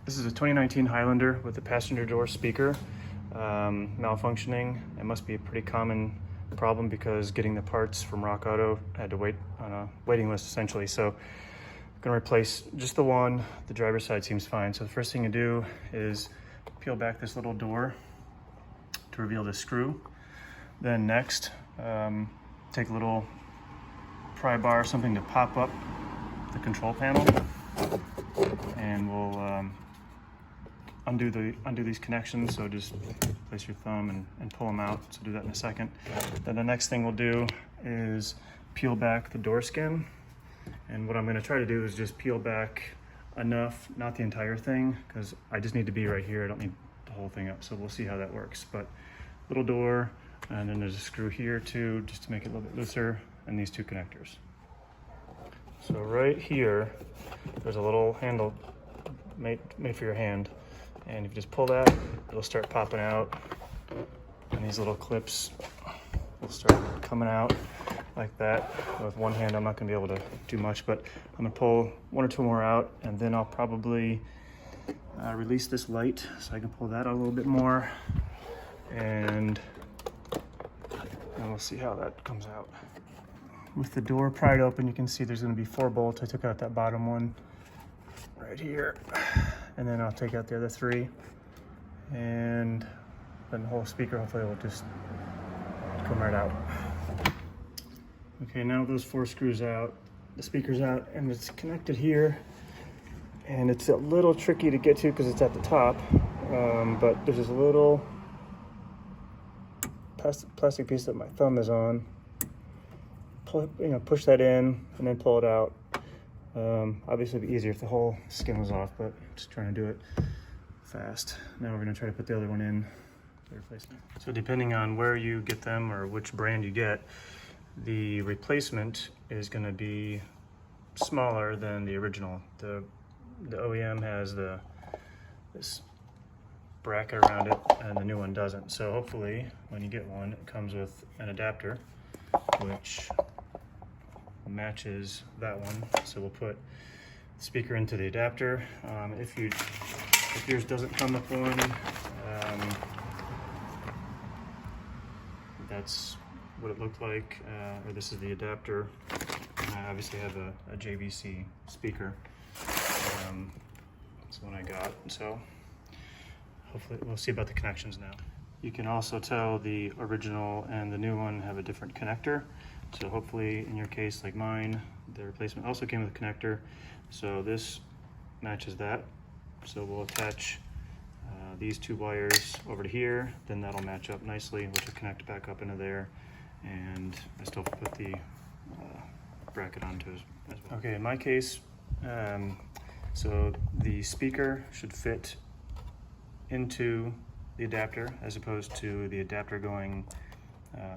This is a 2019 Highlander with a passenger door speaker malfunctioning. It must be a pretty common problem because getting the parts from Rock Auto, I had to wait on a waiting list essentially. So I'm gonna replace just the one. The driver's side seems fine. So the first thing to do is peel back this little door to reveal the screw. Then next, take a little pry bar, something to pop up the control panel, and we'll undo these connections. So just place your thumb and pull them out. So do that in a second. Then the next thing we'll do is peel back the door skin. And what I'm going to try to do is just peel back enough, not the entire thing, because I just need to be right here. I don't need the whole thing up. So we'll see how that works. But little door, and then there's a screw here too, just to make it a little bit looser, and these two connectors. So right here, there's a little handle made for your hand. And if you just pull that, it'll start popping out. And these little clips will start coming out like that. With one hand, I'm not gonna be able to do much, but I'm gonna pull one or two more out, and then I'll probably release this light so I can pull that out a little bit more. And we'll see how that comes out. With the door pried open, you can see there's gonna be 4 bolts. I took out that bottom one right here. And then I'll take out the other 3, and then the whole speaker hopefully will just come right out. Okay, now those 4 screws out, the speaker's out, and it's connected here. And it's a little tricky to get to because it's at the top, but there's this little plastic piece that my thumb is on. Push that in and then pull it out. Obviously it'd be easier if the whole skin was off, but just trying to do it fast. Now we're gonna try to put the other one in the replacement. So depending on where you get them or which brand you get, the replacement is gonna be smaller than the original. The OEM has this bracket around it, and the new one doesn't. So hopefully when you get one, it comes with an adapter, which matches that one. So we'll put the speaker into the adapter. If yours doesn't come with one, that's what it looked like, or this is the adapter. I obviously have a JVC speaker. That's the one I got. So hopefully we'll see about the connections now. You can also tell the original and the new one have a different connector. So hopefully in your case, like mine, the replacement also came with a connector. So this matches that. So we'll attach these 2 wires over to here, then that'll match up nicely, which will connect back up into there. And I still put the bracket onto as well. Okay, in my case, so the speaker should fit into the adapter as opposed to the adapter going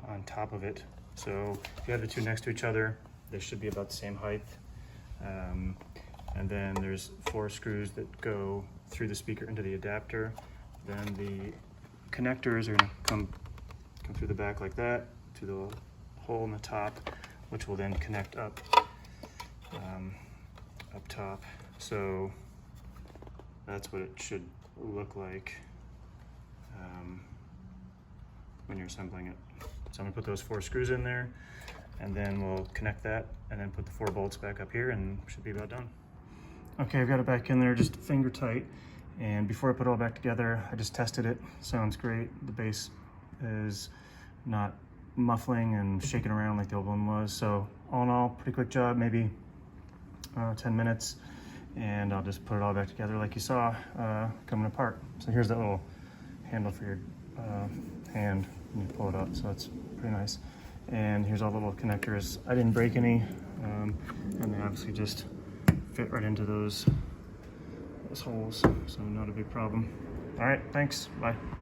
on top of it. So if you have the 2 next to each other, they should be about the same height. And then there's 4 screws that go through the speaker into the adapter. Then the connectors are gonna come through the back like that to the hole in the top, which will then connect up top. So that's what it should look like when you're assembling it. So I'm gonna put those 4 screws in there, and then we'll connect that, and then put the 4 bolts back up here, and should be about done. Okay, I've got it back in there, just finger tight. And before I put it all back together, I just tested it. Sounds great. The bass is not muffling and shaking around like the old one was. So all in all, pretty quick job, maybe 10 minutes. And I'll just put it all back together like you saw coming apart. So here's that little handle for your hand when you pull it up, so that's pretty nice. And here's all the little connectors. I didn't break any, and they obviously just fit right into those holes, so not a big problem. All right, thanks, bye.